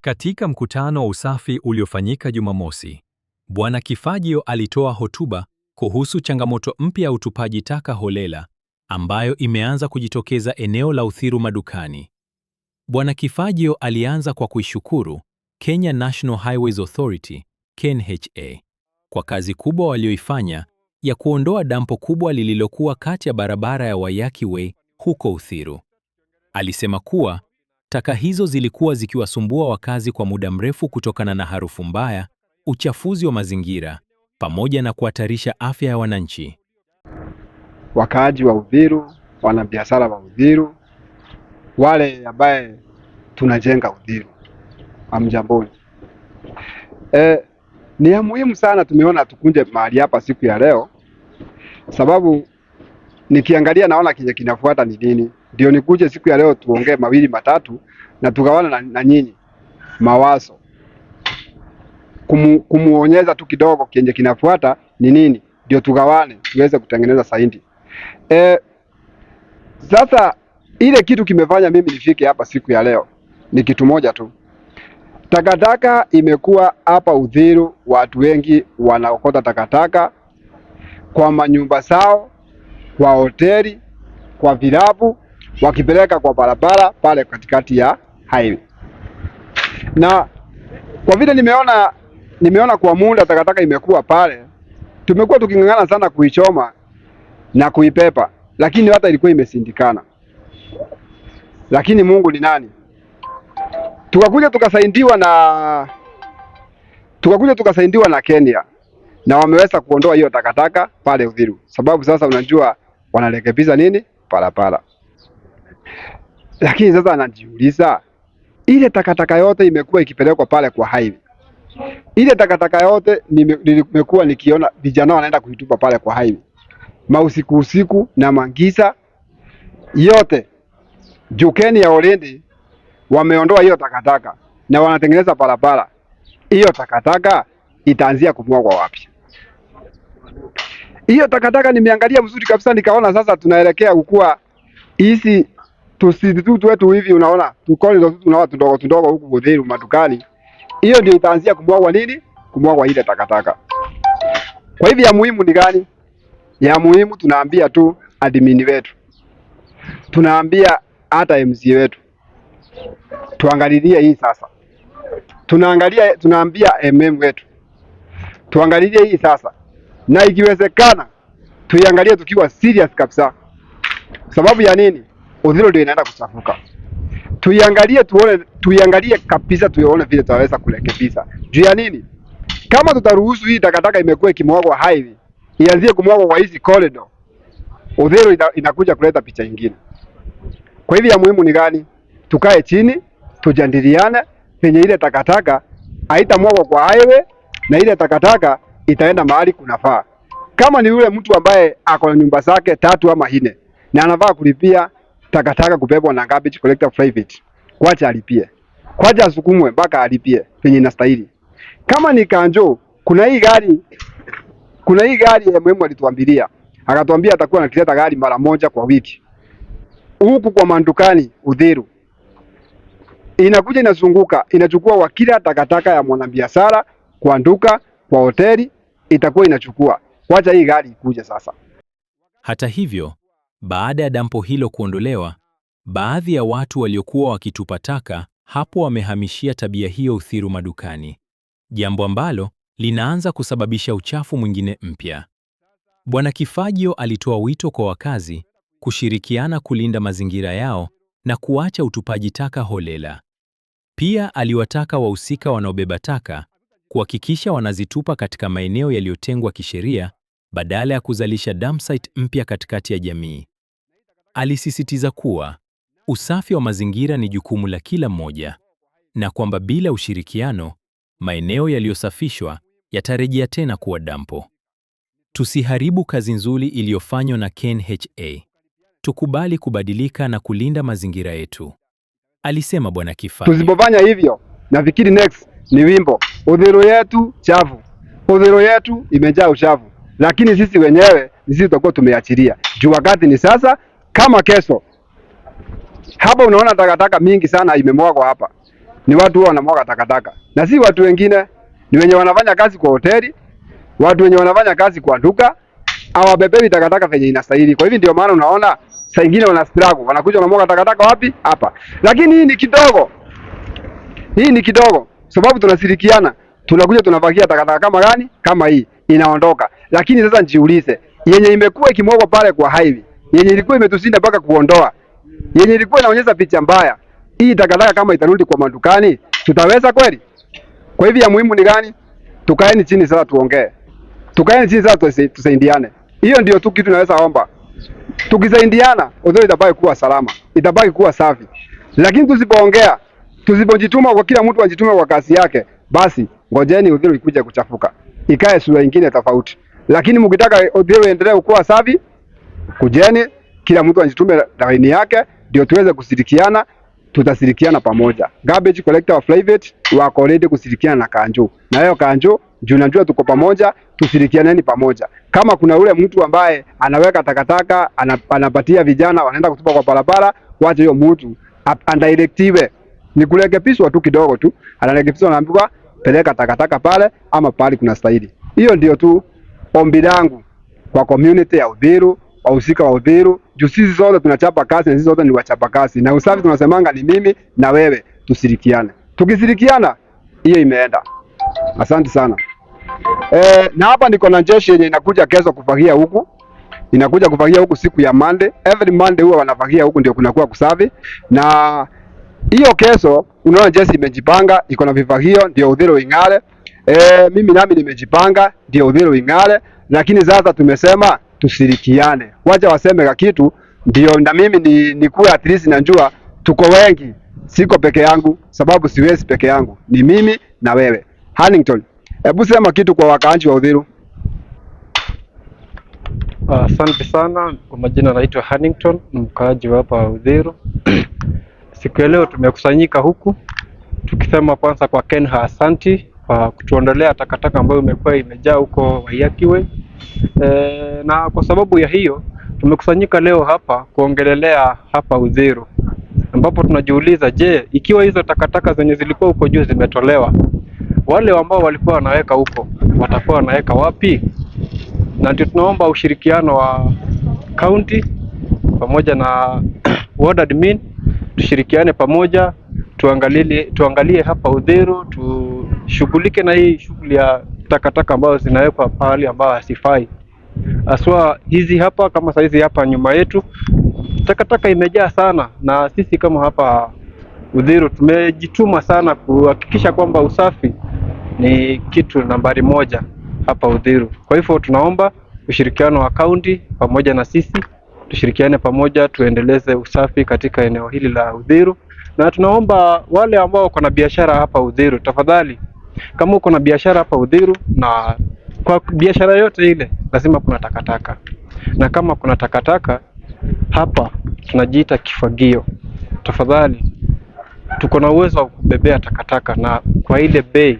Katika mkutano wa usafi uliofanyika Jumamosi, Bwana Kifagio alitoa hotuba kuhusu changamoto mpya ya utupaji taka holela ambayo imeanza kujitokeza eneo la Uthiru madukani. Bwana Kifagio alianza kwa kuishukuru Kenya National Highways Authority (KNHA) kwa kazi kubwa walioifanya ya kuondoa dampo kubwa lililokuwa kati ya barabara ya Waiyaki Way huko Uthiru. Alisema kuwa taka hizo zilikuwa zikiwasumbua wakazi kwa muda mrefu kutokana na harufu mbaya, uchafuzi wa mazingira, pamoja na kuhatarisha afya ya wananchi. Wakaaji wa Uthiru, wanabiashara wa Uthiru, wale ambaye tunajenga Uthiru, hamjamboni. Ni ya muhimu sana tumeona tukunje mahali hapa siku ya leo, sababu nikiangalia naona kile kinafuata ni nini. Ndio nikuje siku ya leo tuongee mawili matatu na tugawana na nyinyi mawazo, kumuonyesha tu kidogo kile kinafuata ni nini, ndio tugawane tuweze kutengeneza saindi. Sasa ile kitu kimefanya mimi nifike hapa siku ya leo ni kitu moja tu. Takataka imekuwa hapa Uthiru, watu wengi wanaokota takataka kwa manyumba zao, kwa hoteli, kwa vilabu, wakipeleka kwa barabara pale katikati ya highway. Na kwa vile nimeona kwa muda takataka imekuwa pale, tumekuwa tuking'ang'ana sana kuichoma na kuipepa, lakini hata ilikuwa imesindikana. Lakini Mungu ni nani? Tukakuja tukasaidiwa na Kenya, na wameweza kuondoa hiyo takataka pale Uthiru, sababu sasa unajua wanarekebisha nini barabara. Lakini sasa anajiuliza, ile takataka yote imekuwa ikipelekwa pale kwa highway. Ile takataka yote nimekuwa nikiona vijana wanaenda kuitupa pale kwa highway, usiku na mangiza yote. Jukeni ya Olendi wameondoa hiyo takataka na wanatengeneza barabara. Hiyo takataka itaanzia kumwagwa wapi? Hiyo takataka nimeangalia mzuri kabisa, nikaona sasa tunaelekea kukua hizi tusitu wetu hivi, unaona tukoni tunaona tudogo huku Uthiru madukani. Hiyo ndio itaanzia kumwagwa nini? Kumwagwa ile takataka. Kwa hivyo ya muhimu ni gani? Ya muhimu tunaambia tu admin wetu, tunaambia hata MCA wetu tuangalilie hii sasa. Tunaambia MM wetu tuangalilie hii sasa, na ikiwezekana tuiangalie tukiwa serious kabisa. Sababu ya nini? Uthiru ndio inaenda kuchafuka. Tuiangalie kabisa, tuone vile tutaweza kurekebisha. Juu ya nini? Kama tutaruhusu hii takataka imekuwa ikimwagwa highway, ianzie kumwagwa kwa hizi corridor, Uthiru inakuja kuleta picha nyingine. Kwa hivyo ya muhimu ni gani? Tukae chini, tujadiliane penye ile takataka haitamwagwa kwa highway na ile takataka itaenda mahali kunafaa. Kama ni yule mtu ambaye ako na nyumba zake 3 ama 4 na anafaa kulipia takataka kubebwa na garbage collector private, kwacha alipie. Kwacha asukumwe mpaka alipie penye inastahili. Kama ni Kanjo, kuna hii gari MM alituambilia. Akatuambia atakuwa anakileta gari mara moja kwa wiki. Huku kwa mandukani Uthiru inakuja inazunguka, inachukua wa kila takataka ya mwanabiashara, kwa nduka, kwa hoteli, itakuwa inachukua. Wacha hii gari ikuje sasa. Hata hivyo, baada ya dampo hilo kuondolewa, baadhi ya watu waliokuwa wakitupa taka hapo wamehamishia tabia hiyo Uthiru madukani, jambo ambalo linaanza kusababisha uchafu mwingine mpya. Bwana Kifagio alitoa wito kwa wakazi kushirikiana kulinda mazingira yao na kuacha utupaji taka holela. Pia aliwataka wahusika wanaobeba taka kuhakikisha wanazitupa katika maeneo yaliyotengwa kisheria badala ya kuzalisha dump site mpya katikati ya jamii. Alisisitiza kuwa usafi wa mazingira ni jukumu la kila mmoja na kwamba bila ushirikiano, maeneo yaliyosafishwa yatarejea tena kuwa dampo. Tusiharibu kazi nzuri iliyofanywa na KNHA. Tukubali kubadilika na kulinda mazingira yetu, alisema Bwana Kifagio. Tusipofanya hivyo, nafikiri next ni wimbo Uthiru yetu chafu. Uthiru yetu imejaa uchafu, lakini sisi wenyewe sisi tutakuwa tumeachilia. Juu wakati ni sasa, kama kesho. Hapa unaona takataka mingi sana imemwagwa hapa. ni watu wao wanamwaga takataka, na si watu wengine, ni wenye wanafanya kazi kwa hoteli, watu wenye wanafanya kazi kwa duka, hawabebewi takataka venye inastahili. Kwa hivyo ndio maana unaona saa ingine wana struggle, wanakuja wanamwaga takataka wapi? Hapa. Lakini hii ni kidogo, hii ni kidogo, sababu tunashirikiana, tunakuja tunapakia takataka kama gani, kama hii inaondoka. Lakini sasa njiulize, yenye imekuwa ikimwagwa pale kwa highway, yenye ilikuwa imetusinda mpaka kuondoa, yenye ilikuwa inaonyesha picha mbaya, hii takataka kama itarudi kwa madukani, tutaweza kweli? Kwa hivyo ya muhimu ni gani? Tukaeni chini sasa tuongee. Tukaeni chini sasa tusaidiane. Hiyo ndio tu kitu naweza omba. Tukisaidiana, udhuru itabaki kuwa salama, itabaki kuwa safi. Lakini tusipoongea, tusipojituma kwa kila mtu ajitume kwa kazi yake, basi ngojeni udhuru ikuje kuchafuka. Ikae sura nyingine tofauti. Lakini mkitaka udhuru endelee kuwa safi, kujeni kila mtu ajitume laini yake ndio tuweze kushirikiana, tutashirikiana pamoja. Garbage collector wa private wako ready kushirikiana na Kanjo. Na hiyo Kanjo, juu najua tuko pamoja, tushirikianeni pamoja. Kama kuna ule mtu ambaye anaweka takataka, anapatia vijana wanaenda kutupa kwa barabara, wacha hiyo mtu andirective. Ni kurekebishwa tu kidogo tu. Anarekebishwa, anaambiwa peleka takataka pale ama pale kuna stahili. Hiyo ndio tu ombi langu kwa community ya Uthiru, wahusika wa Uthiru. Juu sisi zote tunachapa kazi na sisi zote ni wachapa kazi. Na usafi tunasemanga ni mimi na wewe, tushirikiane. Tukishirikiana hiyo imeenda. Asante sana. Na hapa niko na jeshi yenye inakuja kesho kufagia huku. Inakuja kufagia huku siku ya Monday. Every Monday huwa wanafagia huku ndio kunakuwa kusafi. Na hiyo kesho unaona jeshi imejipanga, iko na vifagio ndio Uthiru ing'are. Mimi nami nimejipanga ndio Uthiru ing'are, lakini sasa tumesema tushirikiane. Wacha waseme kitu ndio na mimi nikuwe at least najua tuko wengi. Siko peke yangu sababu siwezi peke yangu. Ni mimi na wewe. Hannington, hebu sema kitu kwa wakaaji wa Uthiru. Asante sana. Kwa majina naitwa Hannington, mkaaji wa hapa Uthiru. Siku ya leo tumekusanyika huku tukisema kwanza kwa Kenha asanti kwa kutuondolea takataka ambayo imekuwa imejaa huko Waiyaki. Na kwa sababu ya hiyo tumekusanyika leo hapa kuongelelea hapa Uthiru, ambapo tunajiuliza, je, ikiwa hizo takataka zenye zilikuwa huko juu zimetolewa, wale ambao walikuwa wanaweka huko watakuwa wanaweka wapi? Na ndio tunaomba ushirikiano wa county pamoja na ward admin, tushirikiane pamoja, tuangalie hapa Uthiru, tushughulike na hii shughuli ya takataka ambazo zinawekwa pahali ambao hasifai. Aswa hizi hapa, kama saizi hapa nyuma yetu takataka imejaa sana, na sisi kama hapa Uthiru tumejituma sana kuhakikisha kwamba usafi ni kitu nambari moja hapa Uthiru. Kwa hivyo tunaomba ushirikiano wa county pamoja na sisi, tushirikiane pamoja tuendeleze usafi katika eneo hili la Uthiru. Na tunaomba wale ambao wako na biashara hapa Uthiru, tafadhali, kama uko na biashara hapa Uthiru, na kwa biashara yote ile lazima kuna takataka, na kama kuna takataka hapa tunajiita kifagio, tafadhali tuko na uwezo wa kubebea takataka na kwa ile bei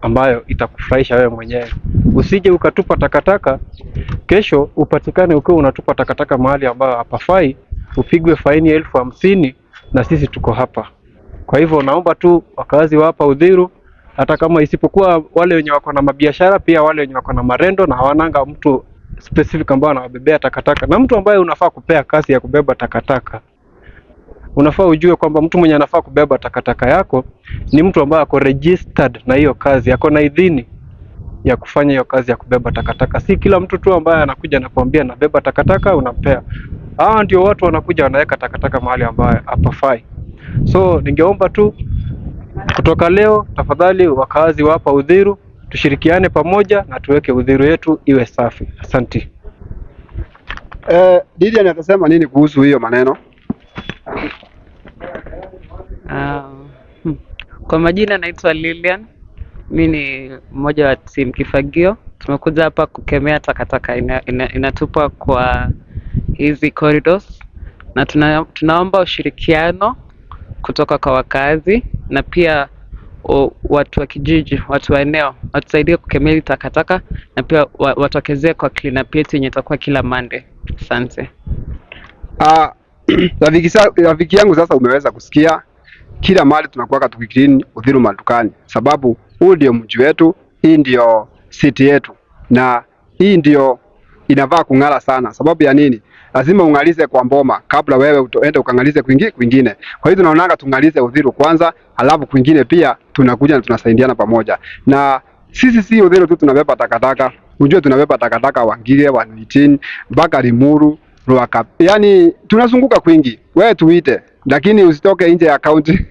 ambayo itakufurahisha wewe mwenyewe. Usije ukatupa takataka kesho upatikane ukiwa unatupa takataka mahali ambayo hapafai, upigwe faini 50,000 na sisi tuko hapa. Kwa hivyo naomba tu wakazi wa hapa Uthiru, hata kama isipokuwa wale wenye wako na mabiashara, pia wale wenye wako na marendo na hawananga mtu specific ambao anawabebea takataka, na mtu ambaye unafaa kupea kazi ya kubeba takataka, unafaa ujue kwamba mtu mwenye anafaa kubeba takataka yako ni mtu ambaye ako registered na hiyo kazi, ako na idhini ya kufanya hiyo kazi ya kubeba takataka. Si kila mtu tu ambaye anakuja na kuambia nabeba takataka unampea. Ndio watu wanakuja wanaweka takataka mahali ambayo hapafai. So ningeomba tu kutoka leo, tafadhali wakazi wa hapa Uthiru, tushirikiane pamoja na tuweke Uthiru yetu iwe safi. Asante. Lilian atasema nini kuhusu hiyo maneno? Kwa majina naitwa Lilian. Mimi ni mmoja wa team Kifagio. Tumekuja hapa kukemea takataka inatupa kwa hizi corridors, na tunaomba ushirikiano kutoka kwa wakazi na pia watu wa kijiji, watu wa eneo watusaidie kukemea takataka, na pia watokezee kwa clean up yetu yenye itakuwa kila Monday. Asante. Rafiki yangu, sasa umeweza kusikia kila mahali tunakuwa tukiclean Uthiru madukani, sababu huu ndio mji wetu, hii ndio city yetu, na hii ndio inavaa kung'ara sana. Sababu ya nini? Lazima ung'alize kwa mboma kabla wewe uende ukang'alize kwingine. Kwa hiyo tunaonanga tung'alize Uthiru kwanza, halafu kwingine pia tunakuja na tunasaidiana pamoja. Na sisi si Uthiru tu tunabeba takataka, unjue tunabeba takataka Wangige, Wanuitin, mpaka Limuru, Ruaka. Yaani tunazunguka kwingi. Wewe tuite, lakini usitoke nje ya kaunti.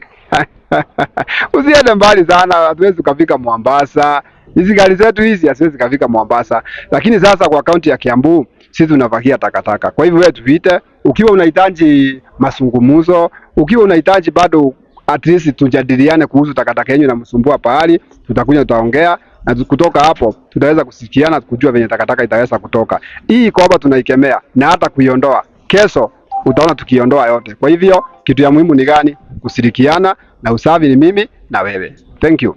Usiende mbali sana, hatuwezi kufika Mombasa. Hizi gari zetu hizi hasiwezi kufika Mombasa. Lakini sasa kwa kaunti ya Kiambu sisi tunapakia takataka. Kwa hivyo wewe tuite, ukiwa unahitaji masungumuzo, ukiwa unahitaji bado at least tujadiliane kuhusu takataka yenu inamsumbua pahali, tutakuja tutaongea, na kutoka hapo tutaweza kusikiana kujua venye takataka itaweza kutoka. Hii kwamba tunaikemea na hata kuiondoa. Kesho utaona tukiondoa yote. Kwa hivyo kitu ya muhimu ni gani? Kushirikiana, na usafi ni mimi na wewe. Thank you.